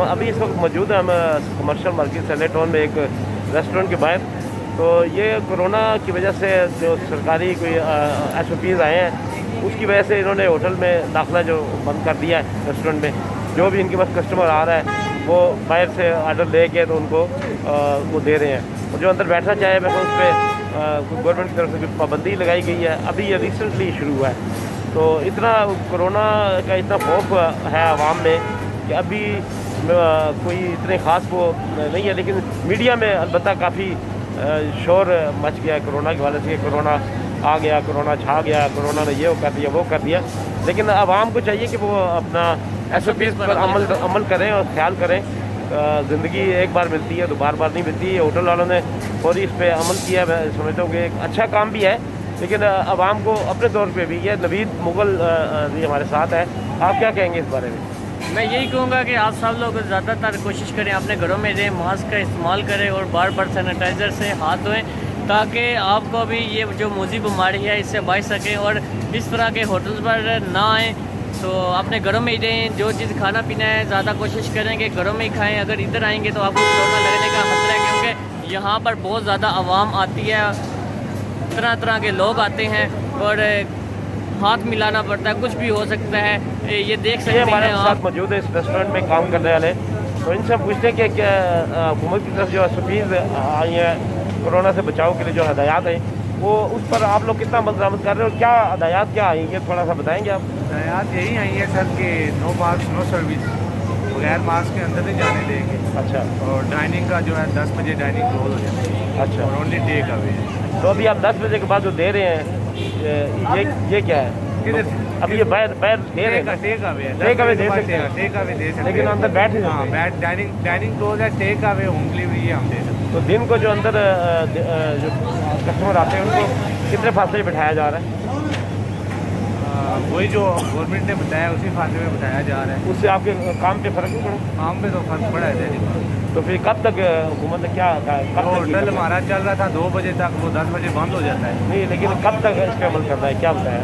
अभी इस वक्त मौजूद हैं हम कमर्शियल मार्केट सैंडल टाउन में एक रेस्टोरेंट के बाहर। तो ये कोरोना की वजह से जो सरकारी कोई SOPs आए हैं उसकी वजह से इन्होंने होटल में दाखिला जो बंद कर दिया है रेस्टोरेंट में। जो भी इनके पास कस्टमर आ रहा है वो बाहर से ऑर्डर ले के तो उनको वो दे रहे हैं, और जो अंदर बैठना चाहे मैं उस पर गवर्नमेंट की तरफ से कोई पाबंदी लगाई गई है। अभी ये रिसेंटली शुरू हुआ है। तो इतना कोरोना का इतना खौफ है आवाम में कि अभी कोई इतने ख़ास वो नहीं है, लेकिन मीडिया में अलबत्ता काफ़ी शोर मच गया है कोरोना के हवाले से। कोरोना आ गया, कोरोना छा गया, कोरोना ने ये कर दिया वो कर दिया। लेकिन आवाम को चाहिए कि वो अपना SOPs पर अमल करें और ख्याल करें। ज़िंदगी एक बार मिलती है, दोबारा बार नहीं मिलती। होटल वालों ने फौरी इस पर अमल किया, मैं समझता हूँ कि एक अच्छा काम भी है। लेकिन आवाम को अपने तौर पे भी, ये नवीद मुग़ल भी हमारे साथ है, आप क्या कहेंगे इस बारे में? मैं यही कहूँगा कि आप सब लोग ज़्यादातर कोशिश करें अपने घरों में रहें, मास्क का इस्तेमाल करें और बार बार सैनिटाइज़र से हाथ धोएं, ताकि आपको भी ये जो मौजी बीमारी है इससे बच सकें और इस तरह के होटल्स पर ना आएँ। तो अपने घरों में ही रहें। जो चीज़ खाना पीना है ज़्यादा कोशिश करें कि घरों में ही खाएँ। अगर इधर आएँगे तो आपको कोरोना लगने का खतरा है, क्योंकि यहाँ पर बहुत ज़्यादा आवाम आती है, तरह तरह के लोग आते हैं और हाथ मिलाना पड़ता है, कुछ भी हो सकता है। ये देख सकते हैं हमारे साथ मौजूद है इस रेस्टोरेंट में काम करने वाले। तो इनसे पूछते हैं कि क्या हुकूमत की तरफ जो SOPs आई हैं कोरोना से बचाव के लिए, जो हदायत हैं, वो उस पर आप लोग कितना अमल दरामद कर रहे हो? क्या हदायत क्या आई है, थोड़ा सा बताएंगे आप? हदायत यही आई है सर कि नो मास्क नो सर्विस, बगैर मास्क के अंदर नहीं जाने देंगे। अच्छा। और डाइनिंग का जो है 10 बजे डाइनिंग क्लोज हो जाती है। अच्छा। और ओनली टेक अवे है। तो अभी आप 10 बजे के बाद जो दे रहे हैं ये क्या है? किधर अब ये बाहर दे रहे हैं? टेक अवे है। टेक अवे दे सकते हैं? टेक अवे दे सकते हैं, लेकिन अंदर बैठ नहीं हाँ, सकते? डाइनिंग क्लोज है, टेक अवे होम डिलीवरी है, हम दे सकते हैं। तो दिन को जो अंदर जो कस्टमर आते हैं उनको कितने फासले बिठाया जा रहा है? वही जो गवर्नमेंट ने बताया उसी फासले में बताया जा रहा है। उससे आपके काम पे फ़र्क नहीं पड़ा? काम पे तो फर्क पड़ा है दैनिक। तो फिर कब तक हुकूमत ने क्या कब होटल हमारा चल रहा था 2 बजे तक, वो 10 बजे बंद हो जाता है। नहीं, लेकिन कब तक इस पर अमल करना है, क्या बताया?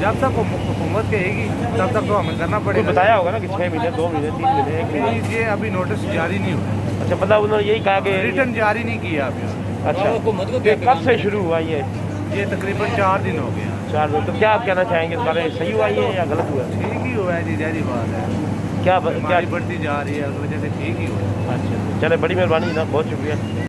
जब तक हुकूमत कहेगी तब तक तो अमल करना कुछ पड़ेगा। बताया होगा ना कि 6 महीने, 2 महीने, 3 महीने, 1 महीने? ये अभी नोटिस जारी नहीं हुआ। अच्छा, मतलब उन्होंने यही कहा कि रिटर्न जारी नहीं किया अभी। अच्छा, तो कब से शुरू हुआ ये तकरीबन 4 दिन हो गए। 4 दिन। तो क्या आप कहना चाहेंगे इस बारे में? सही हुआ ये या गलत हुआ? ठीक ही हुआ है जी, जैसी बात है। क्या बीमारी बढ़ती जा रही है, उस वजह से ठीक ही हुआ है। अच्छा, चले, बड़ी मेहरबानी जनाब, बहुत शुक्रिया।